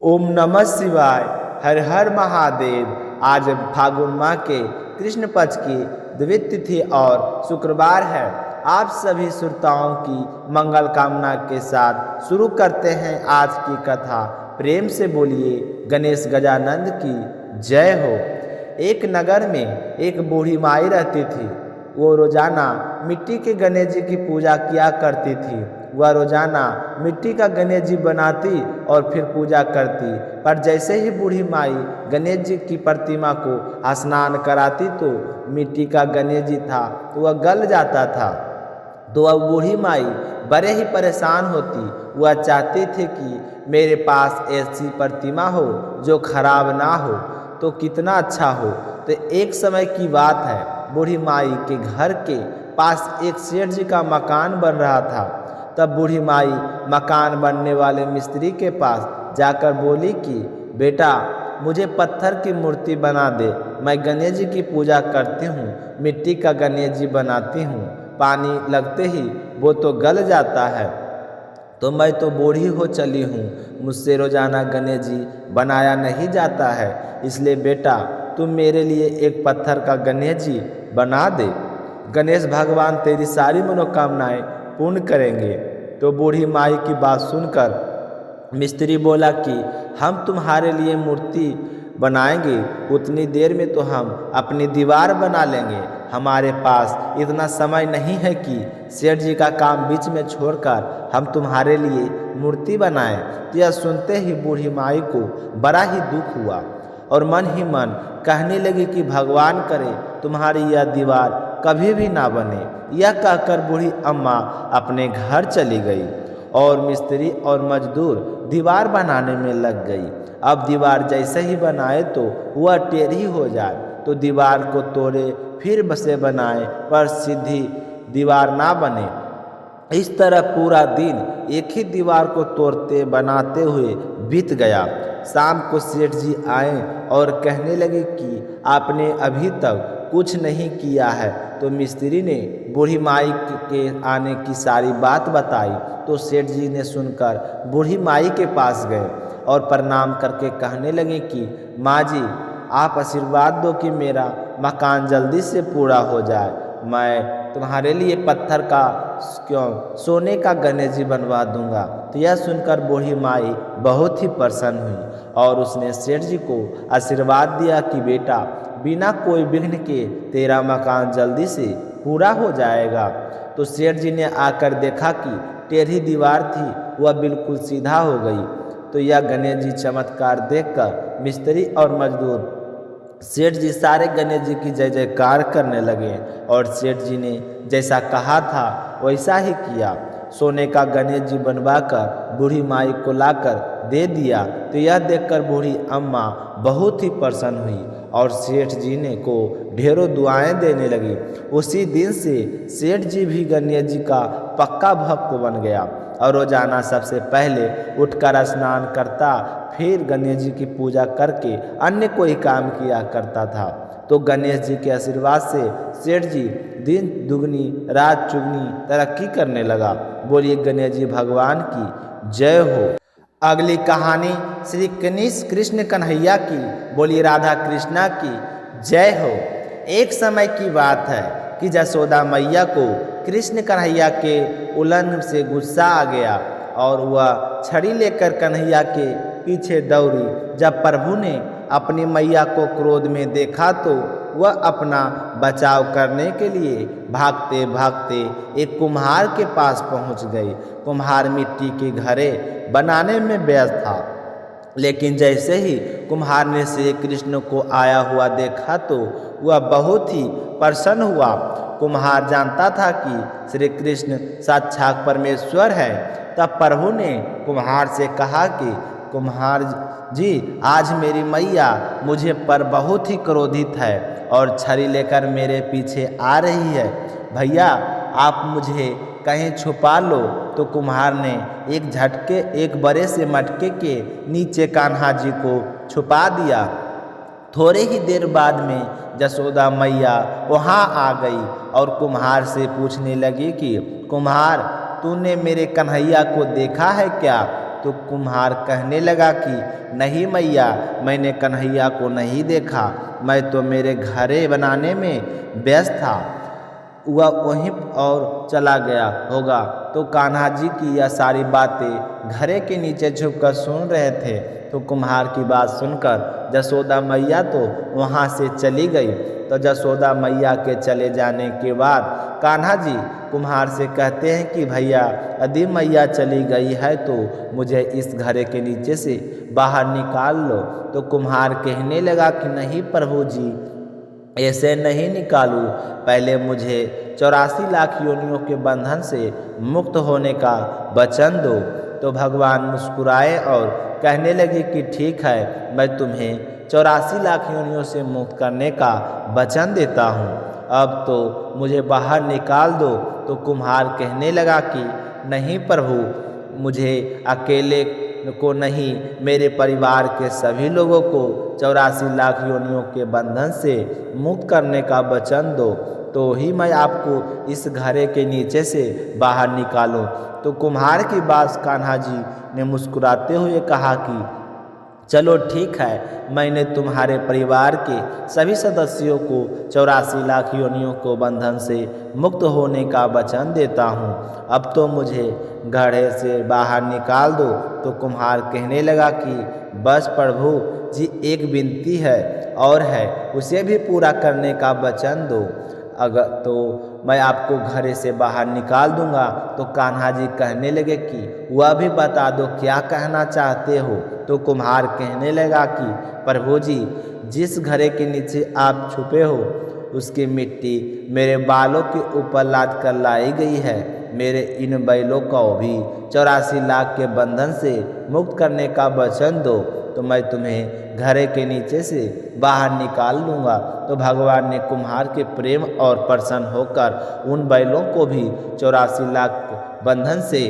ओम नमः शिवाय। हर हर महादेव। आज फागुन माह के कृष्ण पक्ष की द्वितीय तिथि और शुक्रवार है। आप सभी श्रोताओं की मंगल कामना के साथ शुरू करते हैं आज की कथा। प्रेम से बोलिए गणेश गजानंद की जय हो। एक नगर में एक बूढ़ी माई रहती थी। वो रोजाना मिट्टी के गणेश जी की पूजा किया करती थी। वह रोजाना मिट्टी का गणेश जी बनाती और फिर पूजा करती। पर जैसे ही बूढ़ी माई गणेश जी की प्रतिमा को स्नान कराती तो मिट्टी का गणेश जी था तो वह गल जाता था। तो वह बूढ़ी माई बड़े ही परेशान होती। वह चाहती थी कि मेरे पास ऐसी प्रतिमा हो जो खराब ना हो तो कितना अच्छा हो। तो एक समय की बात है, बूढ़ी माई के घर के पास एक सेठ जी का मकान बन रहा था। तब बूढ़ी माई मकान बनने वाले मिस्त्री के पास जाकर बोली कि बेटा, मुझे पत्थर की मूर्ति बना दे। मैं गणेश जी की पूजा करती हूँ, मिट्टी का गणेश जी बनाती हूँ, पानी लगते ही वो तो गल जाता है। तो मैं तो बूढ़ी हो चली हूँ, मुझसे रोजाना गणेश जी बनाया नहीं जाता है। इसलिए बेटा, तुम मेरे लिए एक पत्थर का गणेश जी बना दे। गणेश भगवान तेरी सारी मनोकामनाएं पूर्ण करेंगे। तो बूढ़ी माई की बात सुनकर मिस्त्री बोला कि हम तुम्हारे लिए मूर्ति बनाएंगे, उतनी देर में तो हम अपनी दीवार बना लेंगे। हमारे पास इतना समय नहीं है कि सेठ जी का काम बीच में छोड़कर हम तुम्हारे लिए मूर्ति बनाएं। तो यह सुनते ही बूढ़ी माई को बड़ा ही दुख हुआ और मन ही मन कहने लगी कि भगवान करे तुम्हारी यह दीवार कभी भी ना बने। यह कहकर बूढ़ी अम्मा अपने घर चली गई और मिस्त्री और मजदूर दीवार बनाने में लग गई। अब दीवार जैसे ही बनाए तो वह टेढ़ी हो जाए तो दीवार को तोड़े फिर बसे बनाए पर सीधी दीवार ना बने। इस तरह पूरा दिन एक ही दीवार को तोड़ते बनाते हुए बीत गया। शाम को सेठ जी आए और कहने लगे कि आपने अभी तक कुछ नहीं किया है। तो मिस्त्री ने बूढ़ी माई के आने की सारी बात बताई। तो सेठ जी ने सुनकर बूढ़ी माई के पास गए और प्रणाम करके कहने लगे कि माँ जी, आप आशीर्वाद दो कि मेरा मकान जल्दी से पूरा हो जाए। मैं तुम्हारे लिए पत्थर का सोने का गणेश जी बनवा दूंगा। तो यह सुनकर बूढ़ी माई बहुत ही प्रसन्न हुई और उसने सेठ जी को आशीर्वाद दिया कि बेटा, बिना कोई विघ्न के तेरा मकान जल्दी से पूरा हो जाएगा। तो सेठ जी ने आकर देखा कि टेढ़ी दीवार थी वह बिल्कुल सीधा हो गई। तो यह गणेश जी चमत्कार देखकर मिस्त्री और मजदूर सेठ जी सारे गणेश जी की जय जयकार करने लगे और सेठ जी ने जैसा कहा था वैसा ही किया। सोने का गणेश जी बनवाकर बूढ़ी माई को लाकर दे दिया। तो यह देखकर बूढ़ी अम्मा बहुत ही प्रसन्न हुई और सेठ जी ने को ढेरों दुआएं देने लगी। उसी दिन से सेठ जी भी गणेश जी का पक्का भक्त बन गया और रोजाना सबसे पहले उठकर स्नान करता, फिर गणेश जी की पूजा करके अन्य कोई काम किया करता था। तो गणेश जी के आशीर्वाद से सेठ जी दिन दुगनी रात चुगनी तरक्की करने लगा। बोलिए गणेश जी भगवान की जय हो। अगली कहानी श्री गणेश कृष्ण कन्हैया की। बोलिए राधा कृष्णा की जय हो। एक समय की बात है कि जसोदा मैया को कृष्ण कन्हैया के उलन से गुस्सा आ गया और वह छड़ी लेकर कन्हैया के पीछे दौड़ी। जब प्रभु ने अपनी मैया को क्रोध में देखा तो वह अपना बचाव करने के लिए भागते भागते एक कुम्हार के पास पहुंच गई। कुम्हार मिट्टी के घड़े बनाने में व्यस्त था, लेकिन जैसे ही कुम्हार ने श्री कृष्ण को आया हुआ देखा तो वह बहुत ही प्रसन्न हुआ। कुम्हार जानता था कि श्री कृष्ण साक्षात परमेश्वर है। तब प्रभु ने कुम्हार से कहा कि कुम्हार जी, आज मेरी मैया मुझे पर बहुत ही क्रोधित है और छड़ी लेकर मेरे पीछे आ रही है। भैया, आप मुझे कहीं छुपा लो। तो कुम्हार ने एक झटके एक बड़े से मटके के नीचे कान्हा जी को छुपा दिया। थोड़े ही देर बाद में जसोदा मैया वहाँ आ गई और कुम्हार से पूछने लगी कि कुम्हार, तूने मेरे कन्हैया को देखा है क्या? तो कुम्हार कहने लगा कि नहीं मैया, मैंने कन्हैया को नहीं देखा, मैं तो मेरे घरे बनाने में व्यस्त था, वह वहीं और चला गया होगा। तो कान्हा जी की यह सारी बातें घरे के नीचे छुपकर सुन रहे थे। तो कुम्हार की बात सुनकर जसोदा मैया तो वहाँ से चली गई। तो जसोदा मैया के चले जाने के बाद कान्हा जी कुम्हार से कहते हैं कि भैया, यदि मैया चली गई है तो मुझे इस घरे के नीचे से बाहर निकाल लो। तो कुम्हार कहने लगा कि नहीं प्रभु जी, ऐसे नहीं निकालूं, पहले मुझे 84 लाख योनियों के बंधन से मुक्त होने का वचन दो। तो भगवान मुस्कुराए और कहने लगे कि ठीक है, मैं तुम्हें 84 लाख योनियों से मुक्त करने का वचन देता हूँ, अब तो मुझे बाहर निकाल दो। तो कुम्हार कहने लगा कि नहीं प्रभु, मुझे अकेले को नहीं, मेरे परिवार के सभी लोगों को 84 लाख योनियों के बंधन से मुक्त करने का वचन दो, तो ही मैं आपको इस घरे के नीचे से बाहर निकालूं। तो कुम्हार की बात कान्हा जी ने मुस्कुराते हुए कहा कि चलो ठीक है, मैंने तुम्हारे परिवार के सभी सदस्यों को 84 लाख योनियों को बंधन से मुक्त होने का वचन देता हूँ, अब तो मुझे घड़े से बाहर निकाल दो। तो कुम्हार कहने लगा कि बस प्रभु जी, एक विनती है और है, उसे भी पूरा करने का वचन दो, अगर तो मैं आपको घरे से बाहर निकाल दूंगा। तो कान्हा जी कहने लगे कि वह भी बता दो क्या कहना चाहते हो। तो कुम्हार कहने लगा कि प्रभु जी, जिस घरे के नीचे आप छुपे हो उसकी मिट्टी मेरे बालों के ऊपर लाद कर लाई गई है, मेरे इन बैलों को भी 84 लाख के बंधन से मुक्त करने का वचन दो, तो मैं तुम्हें घरे के नीचे से बाहर निकाल लूँगा। तो भगवान ने कुम्हार के प्रेम और प्रसन्न होकर उन बैलों को भी 84 लाख बंधन से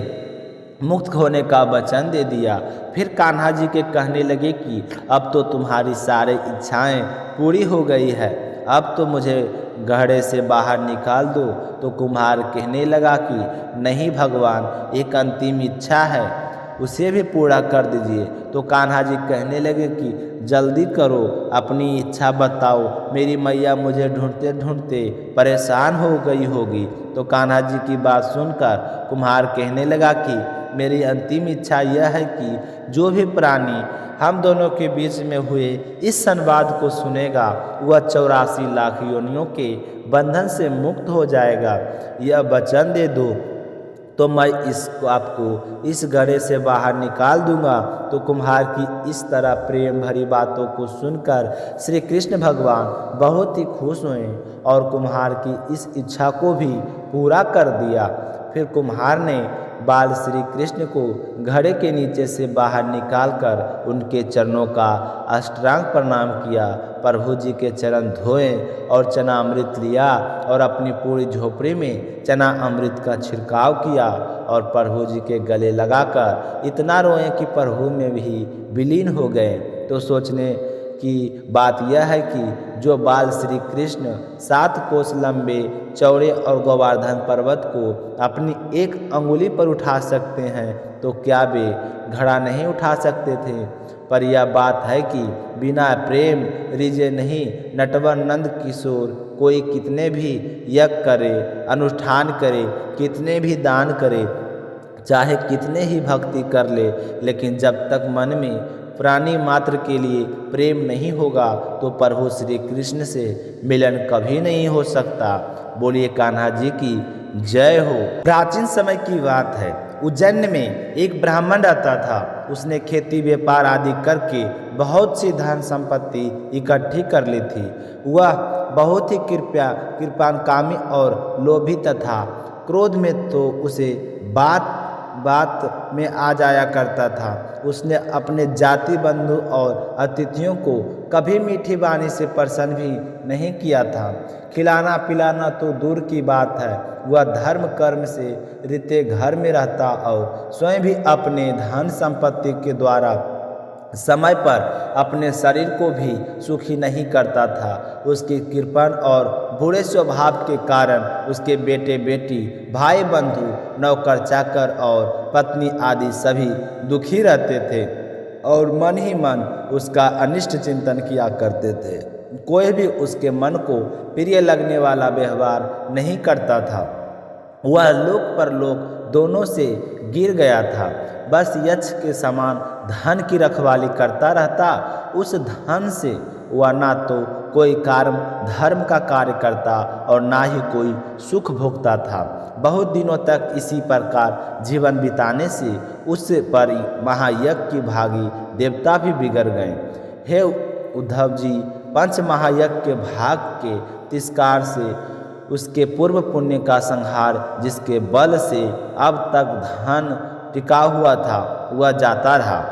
मुक्त होने का वचन दे दिया। फिर कान्हा जी के कहने लगे कि अब तो तुम्हारी सारी इच्छाएं पूरी हो गई है, अब तो मुझे घड़े से बाहर निकाल दो। तो कुम्हार कहने लगा कि नहीं भगवान, एक अंतिम इच्छा है, उसे भी पूरा कर दीजिए। तो कान्हा जी कहने लगे कि जल्दी करो, अपनी इच्छा बताओ, मेरी मैया मुझे ढूंढते ढूंढते परेशान हो गई होगी। तो कान्हा जी की बात सुनकर कुम्हार कहने लगा कि मेरी अंतिम इच्छा यह है कि जो भी प्राणी हम दोनों के बीच में हुए इस संवाद को सुनेगा वह 84 लाख योनियों के बंधन से मुक्त हो जाएगा, यह वचन दे दो, तो मैं इसको आपको इस घड़े से बाहर निकाल दूंगा। तो कुम्हार की इस तरह प्रेम भरी बातों को सुनकर श्री कृष्ण भगवान बहुत ही खुश हुए और कुम्हार की इस इच्छा को भी पूरा कर दिया। फिर कुम्हार ने बाल श्री कृष्ण को घड़े के नीचे से बाहर निकालकर उनके चरणों का अष्टांग प्रणाम किया, प्रभु जी के चरण धोए और चना अमृत लिया और अपनी पूरी झोपड़ी में चना अमृत का छिड़काव किया और प्रभु जी के गले लगाकर इतना रोए कि प्रभु में भी विलीन हो गए। तो सोचने की बात यह है कि जो बाल श्री कृष्ण 7 कोस लंबे चौड़े और गोवर्धन पर्वत को अपनी एक अंगुली पर उठा सकते हैं, तो क्या वे घड़ा नहीं उठा सकते थे। पर यह बात है कि बिना प्रेम रिझे नहीं नटवर नंद किशोर कोई कितने भी यज्ञ करे, अनुष्ठान करे, कितने भी दान करे, चाहे कितने ही भक्ति कर ले, लेकिन जब तक मन में प्राणी मात्र के लिए प्रेम नहीं होगा तो प्रभु श्री कृष्ण से मिलन कभी नहीं हो सकता। बोलिए कान्हा जी की जय हो। प्राचीन समय की बात है, उज्जैन में एक ब्राह्मण रहता था। उसने खेती व्यापार आदि करके बहुत सी धन संपत्ति इकट्ठी कर ली थी। वह बहुत ही कृपाकामी और लोभी तथा क्रोध में तो उसे बात में आ जाया करता था। उसने अपने जाति बंधु और अतिथियों को कभी मीठी वाणी से प्रसन्न भी नहीं किया था। खिलाना पिलाना तो दूर की बात है, वह धर्म कर्म से रीते घर में रहता और स्वयं भी अपने धन संपत्ति के द्वारा समय पर अपने शरीर को भी सुखी नहीं करता था। उसकी कृपण और बुरे स्वभाव के कारण उसके बेटे बेटी, भाई बंधु, नौकर चाकर और पत्नी आदि सभी दुखी रहते थे और मन ही मन उसका अनिष्ट चिंतन किया करते थे। कोई भी उसके मन को प्रिय लगने वाला व्यवहार नहीं करता था। वह लोक परलोक दोनों से गिर गया था। बस यक्ष के समान धन की रखवाली करता रहता। उस धन से वह ना तो कोई धर्म का कार्य करता और ना ही कोई सुख भोगता था। बहुत दिनों तक इसी प्रकार जीवन बिताने से उस पर महायज्ञ की भागी देवता भी बिगड़ गए। हे उद्धव जी, पंच महायज्ञ के भाग के तिरस्कार से उसके पूर्व पुण्य का संहार, जिसके बल से अब तक धन टिका हुआ था, वह जाता रहा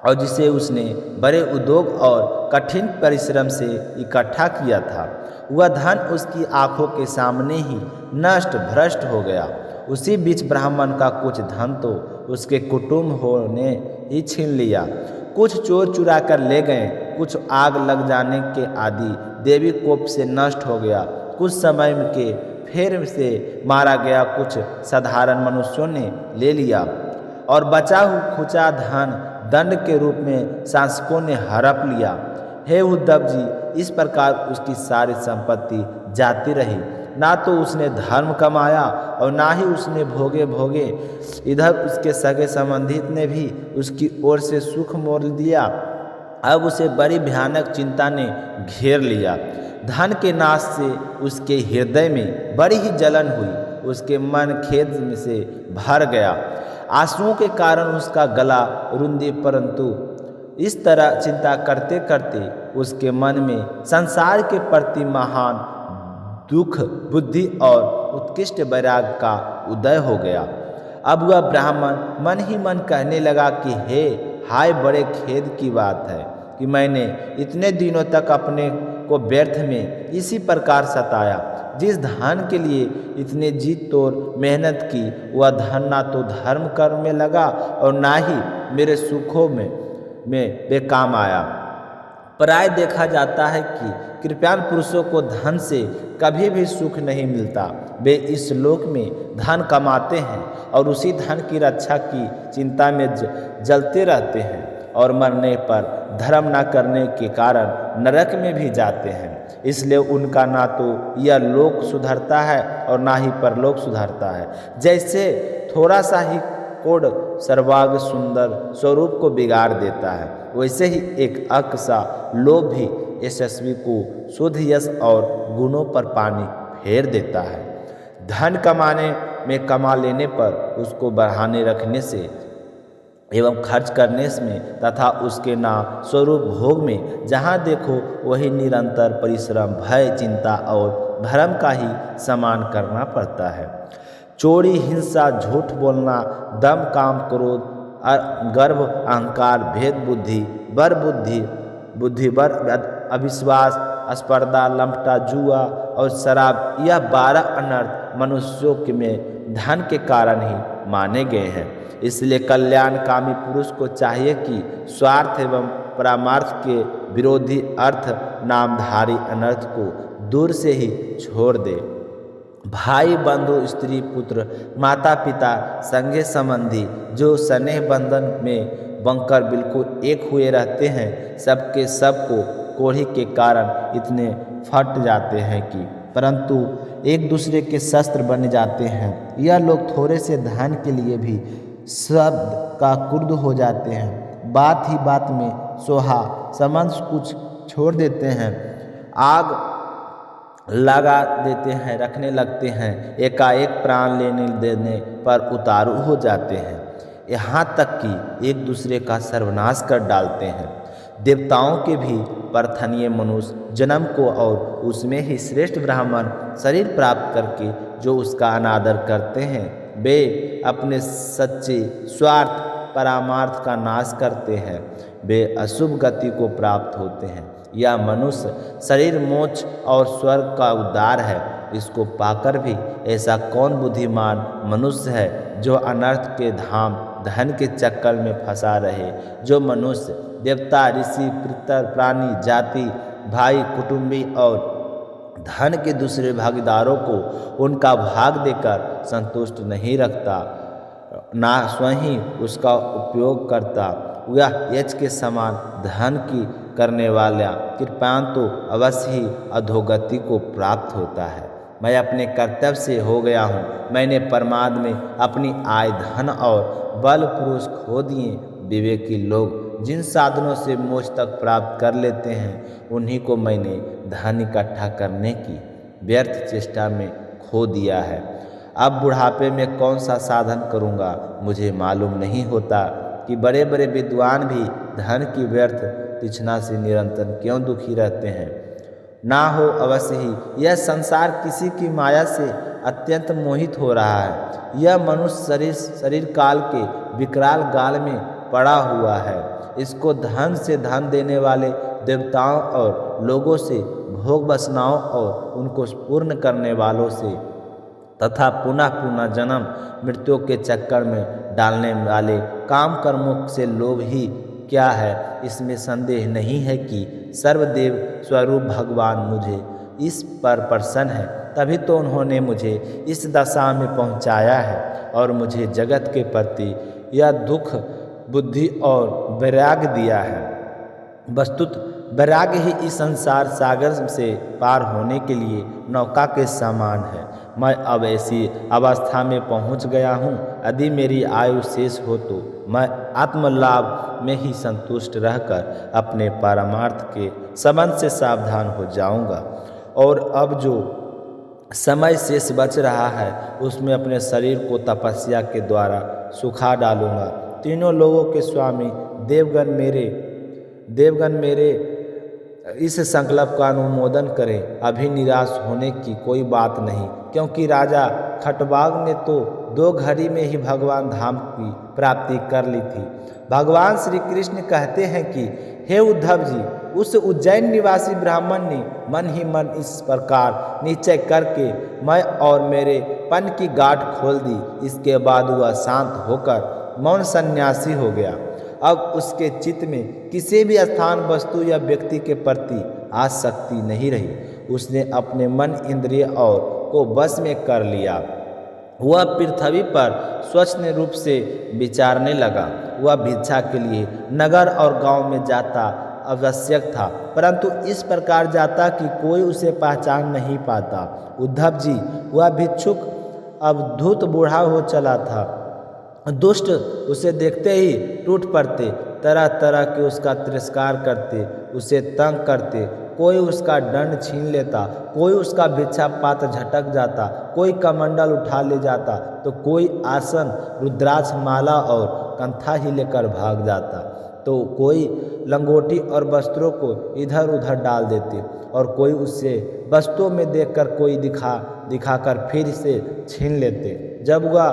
और जिसे उसने बड़े उद्योग और कठिन परिश्रम से इकट्ठा किया था, वह धन उसकी आंखों के सामने ही नष्ट भ्रष्ट हो गया। उसी बीच ब्राह्मण का कुछ धन तो उसके कुटुंब ने ही छीन लिया। कुछ चोर चुरा कर ले गए, कुछ आग लग जाने के आदि देवी कोप से नष्ट हो गया, कुछ समय के फेर से मारा गया, कुछ साधारण मनुष्यों ने ले लिया और बचा हुआ खुचा धन दंड के रूप में शासकों ने हड़प लिया। हे उद्धव जी, इस प्रकार उसकी सारी संपत्ति जाती रही। ना तो उसने धर्म कमाया और ना ही उसने भोगे। इधर उसके सगे संबंधित ने भी उसकी ओर से सुख मोल दिया। अब उसे बड़ी भयानक चिंता ने घेर लिया। धन के नाश से उसके हृदय में बड़ी ही जलन हुई। उसके मन खेद से भर गया। आंसुओं के कारण उसका गला रुंधी। परंतु इस तरह चिंता करते करते उसके मन में संसार के प्रति महान दुख, बुद्धि और उत्कृष्ट वैराग्य का उदय हो गया। अब वह ब्राह्मण मन ही मन कहने लगा कि हे हाय, बड़े खेद की बात है कि मैंने इतने दिनों तक अपने को व्यर्थ में इसी प्रकार सताया। जिस धन के लिए इतने जी तोड़ मेहनत की, वह धन ना तो धर्म कर्म में लगा और ना ही मेरे सुखों में बेकाम आया। प्राय देखा जाता है कि कृपयान पुरुषों को धन से कभी भी सुख नहीं मिलता। वे इस लोक में धन कमाते हैं और उसी धन की रक्षा की चिंता में जलते रहते हैं और मरने पर धर्म न करने के कारण नरक में भी जाते हैं। इसलिए उनका ना तो यह लोक सुधरता है और ना ही परलोक सुधरता है। जैसे थोड़ा सा ही कोड सर्वांग सुंदर स्वरूप को बिगाड़ देता है, वैसे ही एक अक सा लोभ भी यशस्वी को शुद्ध यश और गुणों पर पानी फेर देता है। धन कमाने में कमा लेने पर उसको बढ़ाने रखने से एवं खर्च करने में तथा उसके ना स्वरूप भोग में जहाँ देखो वही निरंतर परिश्रम, भय, चिंता और धर्म का ही समान करना पड़ता है। चोरी, हिंसा, झूठ बोलना, दम, काम, क्रोध, गर्व, अहंकार, भेद बुद्धि बर अविश्वास, स्पर्धा, लंपटा, जुआ और शराब, यह 12 अनर्थ मनुष्यों के में धन के कारण ही माने गए हैं। इसलिए कल्याणकामी पुरुष को चाहिए कि स्वार्थ एवं परामार्थ के विरोधी अर्थ नामधारी अनर्थ को दूर से ही छोड़ दे। भाई, बंधु, स्त्री, पुत्र, माता पिता, संगे संबंधी जो स्नेह बंधन में बनकर बिल्कुल एक हुए रहते हैं, सबके सब को कोढ़ी के कारण इतने फट जाते हैं कि परंतु एक दूसरे के शस्त्र बन जाते हैं। यह लोग थोड़े से धन के लिए भी शब्द का क्रुद्ध हो जाते हैं। बात ही बात में सोहा संबंध कुछ छोड़ देते हैं, आग लगा देते हैं, रखने लगते हैं, एकाएक प्राण लेने देने पर उतारू हो जाते हैं, यहाँ तक कि एक दूसरे का सर्वनाश कर डालते हैं। देवताओं के भी प्रार्थनीय मनुष्य जन्म को और उसमें ही श्रेष्ठ ब्राह्मण शरीर प्राप्त करके जो उसका अनादर करते हैं, वे अपने सच्चे स्वार्थ परामार्थ का नाश करते हैं, वे अशुभ गति को प्राप्त होते हैं। यह मनुष्य शरीर मोक्ष और स्वर्ग का उद्धार है। इसको पाकर भी ऐसा कौन बुद्धिमान मनुष्य है जो अनर्थ के धाम धन के चक्कर में फंसा रहे। जो मनुष्य देवता, ऋषि, पितर, प्राणी, जाति, भाई, कुटुंबी और धन के दूसरे भागीदारों को उनका भाग देकर संतुष्ट नहीं रखता, ना स्वयं उसका उपयोग करता। वह यज्ञ के समान धन की करने वाला कृपान तो अवश्य ही अधोगति को प्राप्त होता है। मैं अपने कर्तव्य से हो गया हूँ। मैंने प्रमाद में अपनी आय, धन और बल पुरुष खो दिए। विवेकी लोग जिन साधनों से मोक्ष तक प्राप्त कर लेते हैं, उन्हीं को मैंने धन इकट्ठा करने की व्यर्थ चेष्टा में खो दिया है। अब बुढ़ापे में कौन सा साधन करूँगा, मुझे मालूम नहीं होता कि बड़े बड़े विद्वान भी धन की व्यर्थ तृष्णा से निरंतर क्यों दुखी रहते हैं। ना हो अवश्य ही यह संसार किसी की माया से अत्यंत मोहित हो रहा है। यह मनुष्य शरीर काल के विकराल गाल में पड़ा हुआ है। इसको धन से धन देने वाले देवताओं और लोगों से, भोग वासनाओं और उनको पूर्ण करने वालों से तथा पुनः पुनः जन्म मृत्यु के चक्कर में डालने वाले काम कर्मों से लोभ ही क्या है। इसमें संदेह नहीं है कि सर्वदेव स्वरूप भगवान मुझे इस पर प्रसन्न है, तभी तो उन्होंने मुझे इस दशा में पहुंचाया है और मुझे जगत के प्रति यह दुख बुद्धि और वैराग्य दिया है। वस्तुत वैराग्य ही इस संसार सागर से पार होने के लिए नौका के समान है। मैं अब ऐसी अवस्था में पहुंच गया हूं। यदि मेरी आयु शेष हो तो मैं आत्मलाभ में ही संतुष्ट रहकर अपने परमार्थ के संबंध से सावधान हो जाऊंगा और अब जो समय शेष बच रहा है उसमें अपने शरीर को तपस्या के द्वारा सुखा डालूंगा। तीनों लोगों के स्वामी देवगण मेरे इस संकल्प का अनुमोदन करें। अभी निराश होने की कोई बात नहीं, क्योंकि राजा खटवाग ने तो 2 घड़ी में ही भगवान धाम की प्राप्ति कर ली थी। भगवान श्री कृष्ण कहते हैं कि हे उद्धव जी, उस उज्जैन निवासी ब्राह्मण ने मन ही मन इस प्रकार निश्चय करके मैं और मेरे पन की गांठ खोल दी। इसके बाद वह शांत होकर मौन सन्यासी हो गया। अब उसके चित्त में किसी भी स्थान, वस्तु या व्यक्ति के प्रति आसक्ति नहीं रही। उसने अपने मन, इंद्रिय और को वश में कर लिया। वह पृथ्वी पर स्वच्छ रूप से विचारने लगा। वह भिक्षा के लिए नगर और गांव में जाता आवश्यक था, परंतु इस प्रकार जाता कि कोई उसे पहचान नहीं पाता। उद्धव जी, वह भिक्षुक अब धूत बूढ़ा हो चला था। दुष्ट उसे देखते ही टूट पड़ते, तरह तरह के उसका तिरस्कार करते, उसे तंग करते। कोई उसका दंड छीन लेता, कोई उसका भिक्षा पात्र झटक जाता, कोई कमंडल उठा ले जाता, तो कोई आसन, रुद्राक्ष माला और कंथा ही लेकर भाग जाता, तो कोई लंगोटी और वस्त्रों को इधर उधर डाल देते और कोई उससे वस्तुओं में देखकर कोई दिखाकर फिर से छीन लेते। जब वह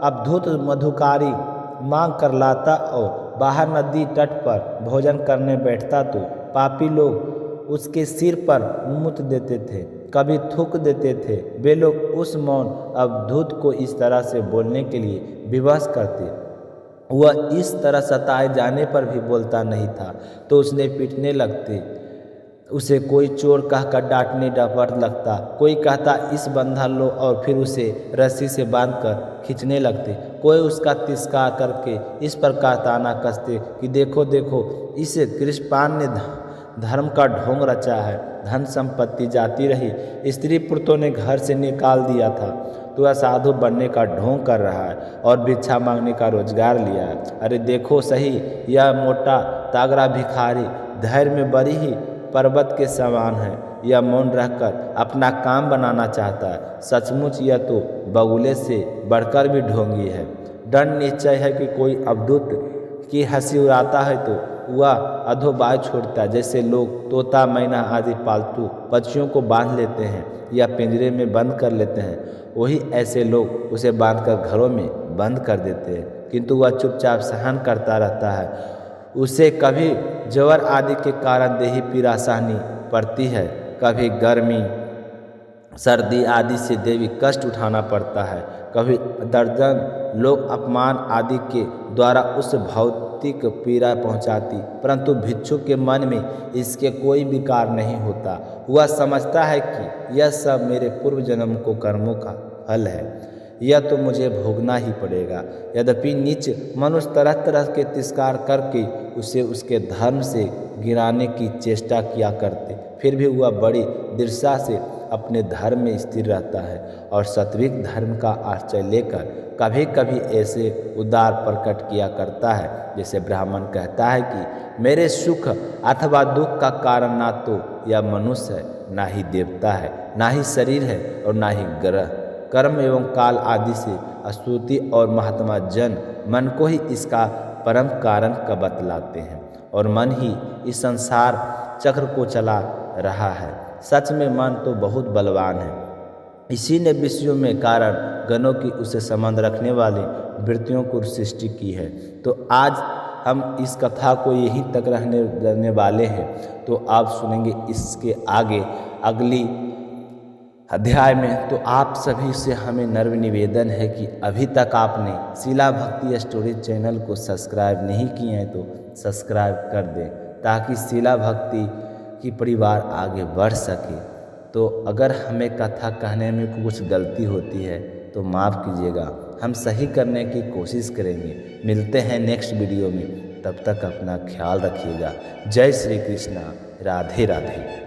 अवधूत मधुकारी मांग कर लाता और बाहर नदी तट पर भोजन करने बैठता तो पापी लोग उसके सिर पर मुत देते थे, कभी थूक देते थे। वे लोग उस मौन अवधूत को इस तरह से बोलने के लिए विवश करते। वह इस तरह सताए जाने पर भी बोलता नहीं था तो उसने पीटने लगते। उसे कोई चोर कहकर डांटने डपट लगता, कोई कहता इस बंधा लो और फिर उसे रस्सी से बांधकर खींचने लगते। कोई उसका तिरस्कार करके इस प्रकार ताना कसते कि देखो देखो, इस कृष्णपान ने धर्म का ढोंग रचा है। धन संपत्ति जाती रही, स्त्री पुत्रों ने घर से निकाल दिया था, तो वह साधु बनने का ढोंग कर रहा है और भिक्षा मांगने का रोजगार लिया है। अरे देखो सही, यह मोटा तागड़ा भिखारी धैर्य में बड़ी ही पर्वत के समान है। यह मौन रहकर अपना काम बनाना चाहता है। सचमुच यह तो बगुले से बढ़कर भी ढोंगी है। दंड निश्चय है कि कोई अवधूत की हंसी उड़ाता है तो वह अधोबाय छोड़ता है। जैसे लोग तोता, मैना आदि पालतू पक्षियों को बांध लेते हैं या पिंजरे में बंद कर लेते हैं, वही ऐसे लोग उसे बांधकर घरों में बंद कर देते हैं, किंतु वह चुपचाप सहन करता रहता है। उसे कभी ज्वर आदि के कारण देही पीड़ा सहनी पड़ती है, कभी गर्मी सर्दी आदि से देवी कष्ट उठाना पड़ता है। कभी दर्जन लोग अपमान आदि के द्वारा उस भौतिक पीड़ा पहुंचाती, परंतु भिक्षु के मन में इसके कोई विकार नहीं होता। वह समझता है कि यह सब मेरे पूर्व जन्म को कर्मों का फल है, यह तो मुझे भोगना ही पड़ेगा। यद्यपि नीच मनुष्य तरह तरह के तिरस्कार करके उसे उसके धर्म से गिराने की चेष्टा किया करते, फिर भी वह बड़ी दृढ़ता से अपने धर्म में स्थिर रहता है और सात्विक धर्म का आश्रय लेकर कभी कभी ऐसे उदार प्रकट किया करता है जैसे ब्राह्मण कहता है कि मेरे सुख अथवा दुख का कारण ना तो यह मनुष्य है, ना ही देवता है, ना ही शरीर है और ना ही ग्रह कर्म एवं काल आदि से स्तुति और महात्मा जन मन को ही इसका परम कारण का बतलाते हैं और मन ही इस संसार चक्र को चला रहा है। सच में मन तो बहुत बलवान है, इसी ने विषयों में कारण गणों की उसे संबंध रखने वाली वृत्तियों को सृष्टि की है। तो आज हम इस कथा को यहीं तक रहने वाले हैं, तो आप सुनेंगे इसके आगे अगली अध्याय में। तो आप सभी से हमें नर्व निवेदन है कि अभी तक आपने शिला भक्ति स्टोरीज चैनल को सब्सक्राइब नहीं किए हैं तो सब्सक्राइब कर दें, ताकि शिला भक्ति की परिवार आगे बढ़ सके। तो अगर हमें कथा कहने में कुछ गलती होती है तो माफ़ कीजिएगा, हम सही करने की कोशिश करेंगे। मिलते हैं नेक्स्ट वीडियो में, तब तक अपना ख्याल रखिएगा। जय श्री कृष्णा, राधे राधे।